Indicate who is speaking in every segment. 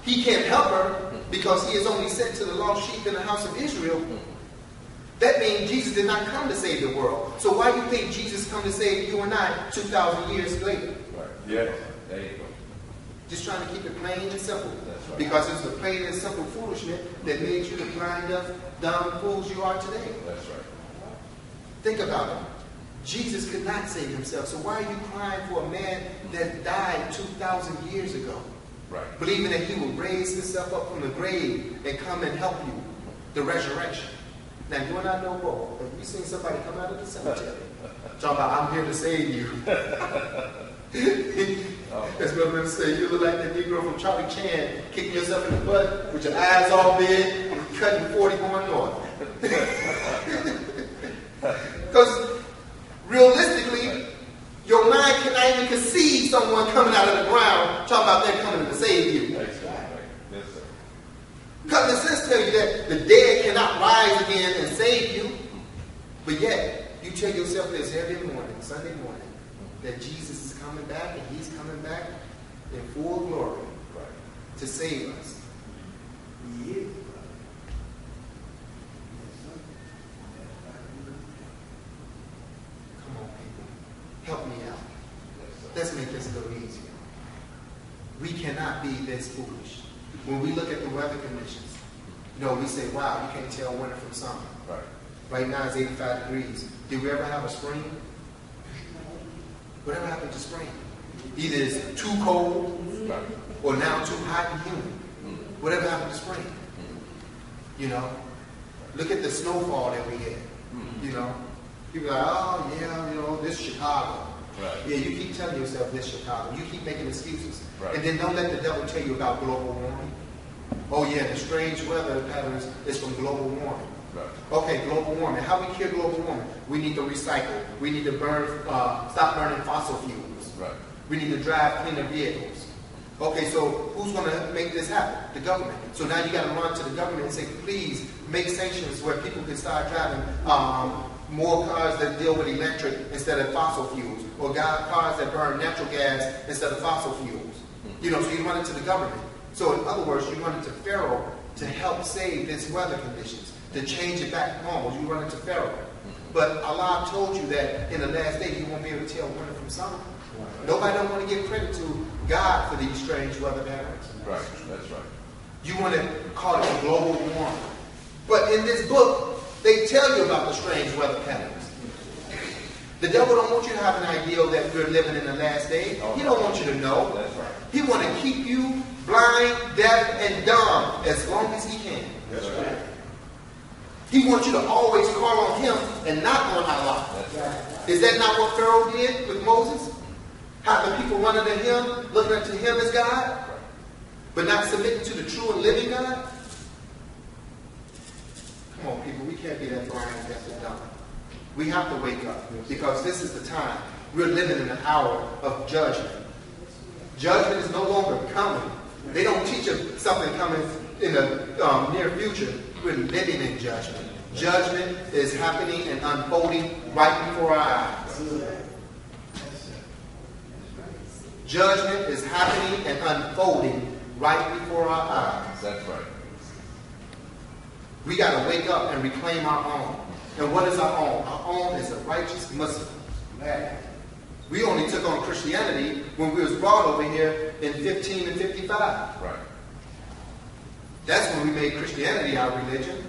Speaker 1: he can't help her because he is only sent to the lost sheep in the house of Israel, that means Jesus did not come to save the world. So why do you think Jesus come to save you and I 2,000 years later?
Speaker 2: Right. Yeah. There you go.
Speaker 1: Just trying to keep it plain and simple.
Speaker 2: That's right.
Speaker 1: Because it's the plain and simple foolishness that made you the blind, dumb fools you are today.
Speaker 2: That's right.
Speaker 1: Think about it. Jesus could not save himself. So why are you crying for a man that died 2,000 years ago?
Speaker 2: Right.
Speaker 1: Believing that he will raise himself up from the grave and come and help you. The resurrection. Now, you and I know both. If you seen somebody come out of the cemetery, talking about, I'm here to save you. As my brother said, you look like that Negro from Charlie Chan, kicking yourself in the butt with your eyes all big and cutting 40 going north. Because realistically, your mind cannot even conceive someone coming out of the ground talking about them coming to save you.
Speaker 2: That's right. Yes, sir.
Speaker 1: Common sense tell you that the dead cannot rise again and save you. But yet, you tell yourself this every morning, Sunday morning, that Jesus is coming back and he's coming back in full glory to save us.
Speaker 3: Yeah.
Speaker 1: Come on, people. Help me out. Let's make this a little easier. We cannot be this foolish. When we look at the weather conditions, we say, wow, you can't tell winter from summer.
Speaker 2: Right.
Speaker 1: Right now it's 85 degrees. Did we ever have a spring? Whatever happened to spring? Either it's too cold or now too hot and humid. Whatever happened to spring? Look at the snowfall that we had. People are like, oh yeah, this Chicago.
Speaker 2: Right.
Speaker 1: Yeah, you keep telling yourself this Chicago. You keep making excuses.
Speaker 2: Right.
Speaker 1: And then don't let the devil tell you about global warming. Oh yeah, the strange weather patterns is from global warming.
Speaker 2: Right.
Speaker 1: Okay, global warming. How we cure global warming? We need to recycle. We need to stop burning fossil fuels.
Speaker 2: Right.
Speaker 1: We need to drive cleaner vehicles. Okay, so who's going to make this happen? The government. So now you got to run to the government and say, please make sanctions where people can start driving more cars that deal with electric instead of fossil fuels, or cars that burn natural gas instead of fossil fuels. So you run it to the government. So in other words, you run it to Pharaoh to help save this weather conditions, to change it back to normal. You run it to Pharaoh. But Allah told you that in the last day you won't be able to tell winter from summer. Nobody don't want to give credit to God for these strange weather patterns.
Speaker 2: Right. That's right.
Speaker 1: You want to call it global warming. But in this book, they tell you about the strange weather patterns. The devil don't want you to have an idea that we're living in the last day. He don't want you to know.
Speaker 2: That's right.
Speaker 1: He want to keep you blind, deaf, and dumb as long as he can.
Speaker 2: That's right.
Speaker 1: He wants you to always call on him and not on Allah.
Speaker 2: That's right.
Speaker 1: Is that not what Pharaoh did with Moses? Have the people running to him, looking unto him as God, but not submitting to the true and living God? Come on, people, we can't be that blind and deaf and dumb. We have to wake up because this is the time. We're living in an hour of judgment. Judgment is no longer coming. They don't teach us something coming in the near future. We're living in judgment. Judgment is happening and unfolding right before our eyes. Judgment is happening and unfolding right before our eyes.
Speaker 2: That's right.
Speaker 1: We got to wake up and reclaim our own. And what is our own? Our own is a righteous Muslim. We only took on Christianity when we was brought over here in 1555.
Speaker 2: Right.
Speaker 1: That's when we made Christianity our religion.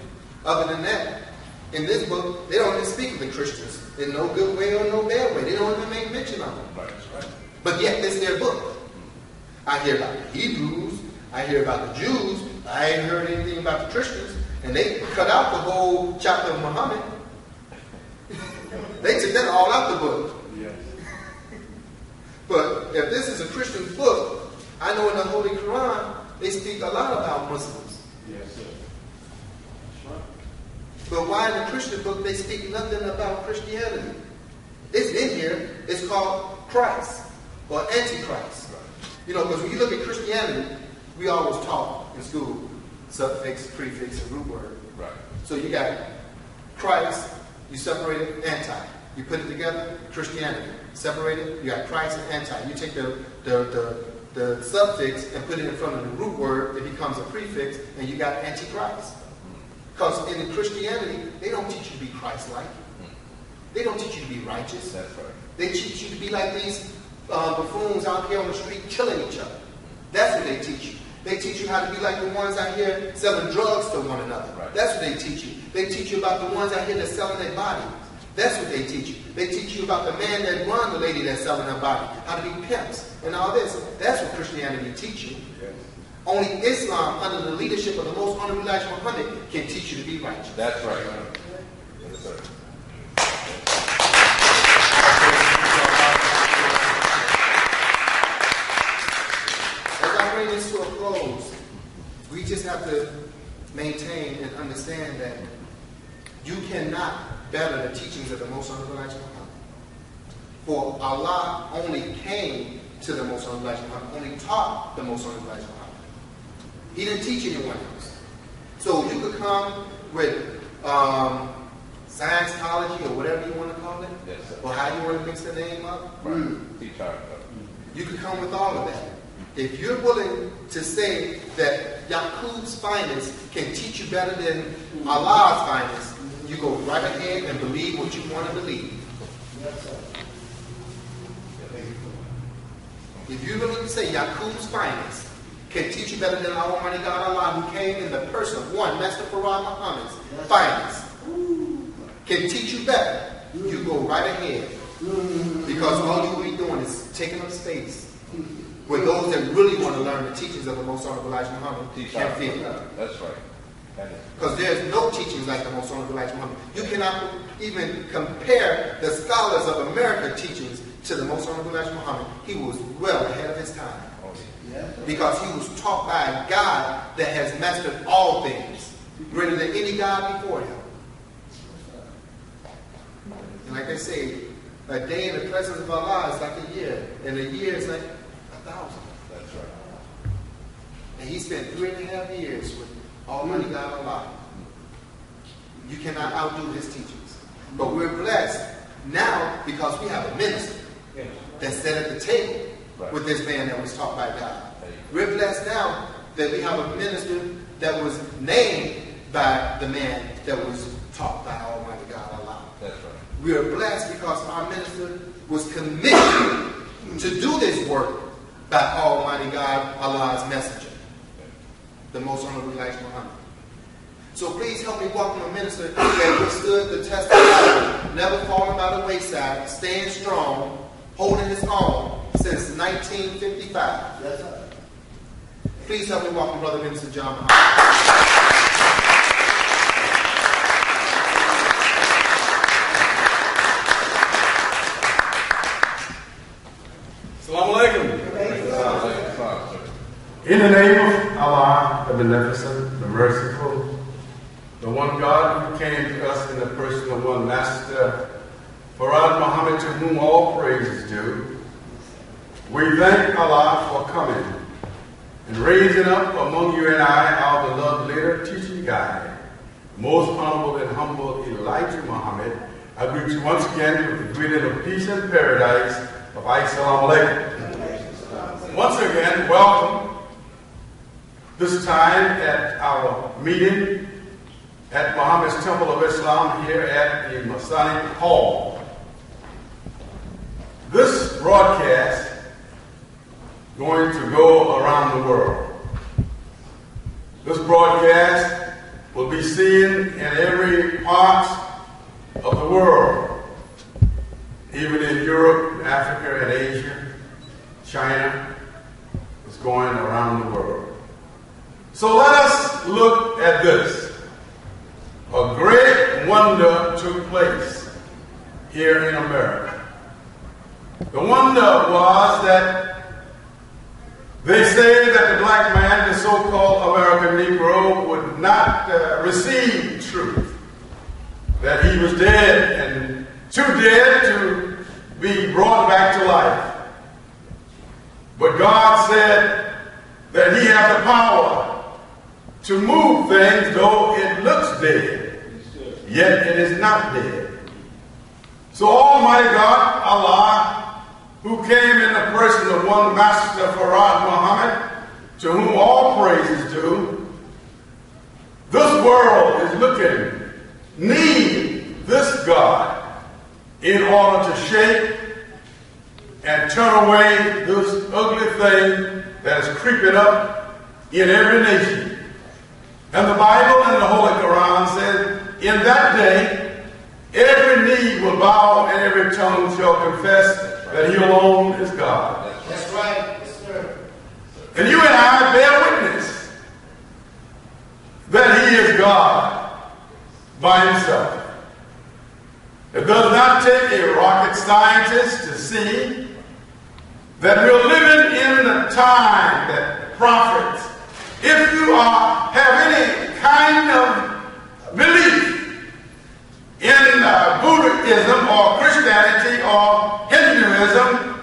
Speaker 1: Other than that, in this book, they don't even speak of the Christians in no good way or no bad way. They don't even make mention of them.
Speaker 2: Right. Right.
Speaker 1: But yet, it's their book. I hear about the Hebrews. I hear about the Jews. I ain't heard anything about the Christians. And they cut out the whole chapter of Muhammad. They took that all out the book.
Speaker 2: Yes.
Speaker 1: But if this is a Christian book, I know in the Holy Quran, they speak a lot about Muslims.
Speaker 2: Yes, sir. That's right.
Speaker 1: But why in the Christian book, they speak nothing about Christianity? It's in here. It's called Christ or Antichrist. Because when you look at Christianity, we always taught in school suffix, prefix, and root word.
Speaker 2: Right.
Speaker 1: So you got Christ, you separate it, anti. You put it together, Christianity. Separate it, you got Christ and anti. You take the the suffix and put it in front of the root word, it becomes a prefix, and you got Antichrist. Because in Christianity, they don't teach you to be Christ-like. They don't teach you to be righteous.
Speaker 2: That's right.
Speaker 1: They teach you to be like these buffoons out here on the street killing each other. That's what they teach you. They teach you how to be like the ones out here selling drugs to one another.
Speaker 2: Right.
Speaker 1: That's what they teach you. They teach you about the ones out here that's selling their bodies. That's what they teach you. They teach you about the man that runs the lady that's selling her body, how to be pimps and all this. That's what Christianity teach you.
Speaker 2: Yes.
Speaker 1: Only Islam, under the leadership of the most honorable Elijah Muhammad, can teach you to be righteous.
Speaker 2: That's right. Yes, sir.
Speaker 1: As I bring this to a close, we just have to maintain and understand that you cannot better the teachings of the most honorable Elijah Muhammad. For Allah only came to the most honorable Elijah Muhammad, only taught the most honorable Elijah Muhammad. He didn't teach anyone else. So you could come with Scientology or whatever you want to call it,
Speaker 2: Yes, sir.
Speaker 1: or how you want to mix the name up.
Speaker 2: Right. Teach our
Speaker 1: You could come with all of that. If you're willing to say that Yaqub's finest can teach you better than Allah's finest, you go right ahead and believe what you want to believe. If you're willing to say Yaqub's finest can teach you better than Almighty God Allah, who came in the person of one, Master Farah Muhammad's finest, can teach you better, you go right ahead. Because all you will be doing is taking up space where those that really want to learn the teachings of the Most Honorable Elijah Muhammad can't fit.
Speaker 2: That's right.
Speaker 1: Because there's no teachings like the Most Honorable Elijah Muhammad. You cannot even compare the scholars of America teachings to the Most Honorable Elijah Muhammad. He was well ahead of his time. Because he was taught by a God that has mastered all things, greater than any God before him. And like they say, a day in the presence of Allah is like a year, and a year is like 1,000.
Speaker 2: That's right.
Speaker 1: And he spent 3.5 years with Almighty God Allah. You cannot outdo his teachings. But we're blessed now because we have a minister that sat at the table with this man that was taught by God. We're blessed now that we have a minister that was named by the man that was taught by Almighty God Allah.
Speaker 2: That's right.
Speaker 1: We are blessed because our minister was commissioned to do this work by Almighty God Allah's messenger, the most honorable Elijah Muhammad. So please help me welcome a minister that withstood the test of time, never falling by the wayside, staying strong, holding his own since 1955. Yes, sir. Please help me welcome Brother Minister John Muhammad.
Speaker 3: In the name of Allah, the Beneficent, the Merciful, the one God who came to us in the person of one Master, Farad Muhammad, to whom all praise is due, we thank Allah for coming and raising up among you and I our beloved leader, teaching guide, most honorable and humble Elijah Muhammad. I greet you once again with the greeting of peace and paradise of Assalamu alaikum. Once again, welcome. This time at our meeting at Muhammad's Temple of Islam here at the Masonic Hall. This broadcast going to go around the world. This broadcast will be seen in every part of the world, even in Europe, Africa, and Asia, China. It's going around the world. So let us look at this. A great wonder took place here in America. The wonder was that they say that the black man, the so-called American Negro, would not receive truth. That he was dead and too dead to be brought back to life. But God said that he had the power to move things, though it looks dead, yet it is not dead. So Almighty God, Allah, who came in the person of one Master Farad Muhammad, to whom all praise is due. This world is looking, need this God in order to shape and turn away this ugly thing that is creeping up in every nation. And the Bible and the Holy Quran says, in that day, every knee will bow and every tongue shall confess that he alone is God.
Speaker 1: That's right. Yes, sir.
Speaker 3: And you and I bear witness that he is God by himself. It does not take a rocket scientist to see that we're living in the time that prophets, if you have any kind of belief in Buddhism or Christianity or Hinduism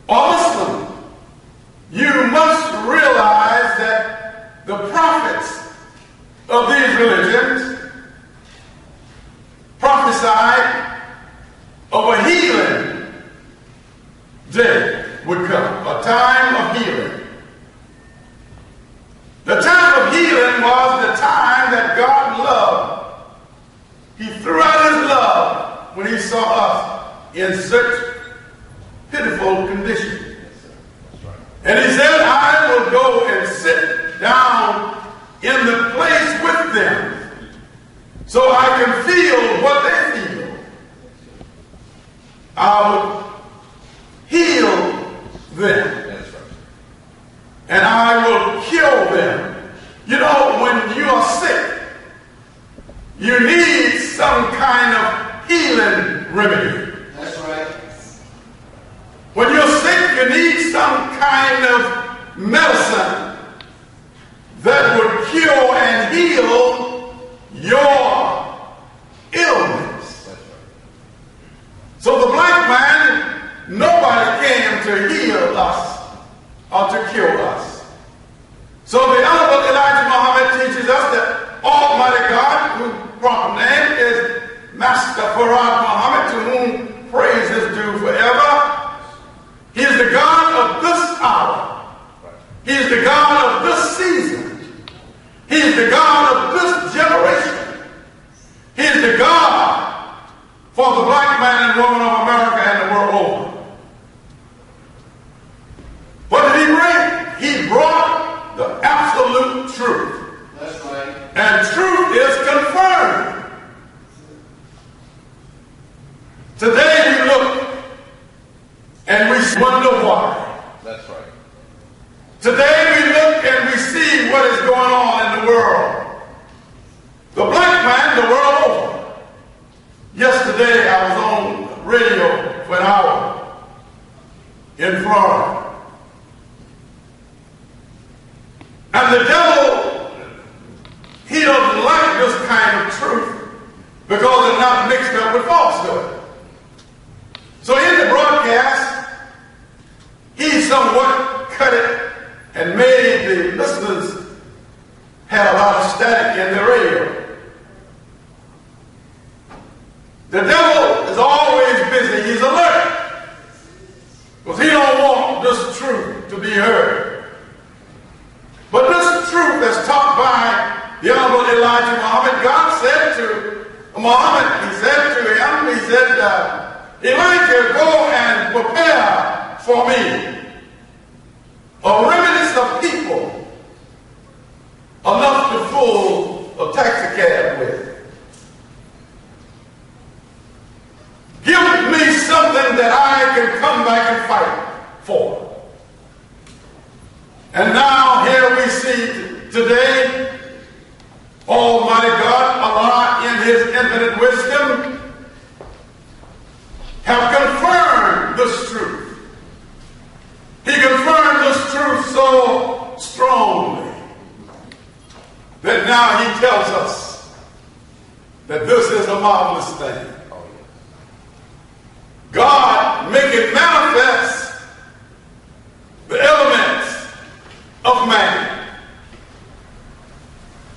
Speaker 3: or Muslim, you must realize that the prophets of these religions prophesied of a healing day would come, a time of healing. The time of healing was the time that God loved. He threw out his love when he saw us in such pitiful condition. And he said, I will go and sit down in the place with them so I can feel what they feel. I will heal them. And I will cure them. You know, when you are sick, you need some kind of healing remedy.
Speaker 1: That's right.
Speaker 3: When you're sick, you need some kind of medicine that would cure and heal your illness. So the black man, nobody came to heal us or to cure us. So the Honorable Elijah Muhammad teaches us that Almighty God, whose proper name is Master Farad Muhammad, to whom praise is due forever, he is the God of this hour. He is the God of this season. He is the God of this generation. He is the God for the black man and woman of America and the world over. What did he bring? He brought the absolute truth.
Speaker 1: That's right.
Speaker 3: And truth is confirmed. Today we look and we wonder why.
Speaker 2: That's right.
Speaker 3: Today we look and we see what is going on in the world. The black man, the world over. Yesterday I was on radio for an hour in Florida. And the devil, he doesn't like this kind of truth because it's not mixed up with falsehood. So in the broadcast, he somewhat cut it and made the listeners have a lot of static in the radio. The devil is always busy. He's alert because he don't want this truth to be heard. But this truth that's taught by the Honorable Elijah Muhammad, God said to Muhammad, he said to him, he said, Elijah, go and prepare for me a remnant of people enough to fool a taxi cab with. Give me something that I can come back and fight for. And now here we see today, Almighty God, Allah in his infinite wisdom, have confirmed this truth. He confirmed this truth so strongly that now he tells us that this is a marvelous thing. God making manifest the elements of man.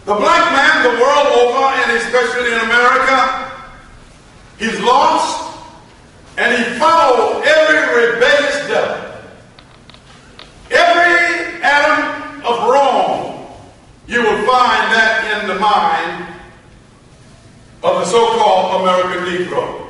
Speaker 3: The black man, the world over, and especially in America, he's lost and he followed every rebellious devil. Every atom of wrong, you will find that in the mind of the so-called American Negro.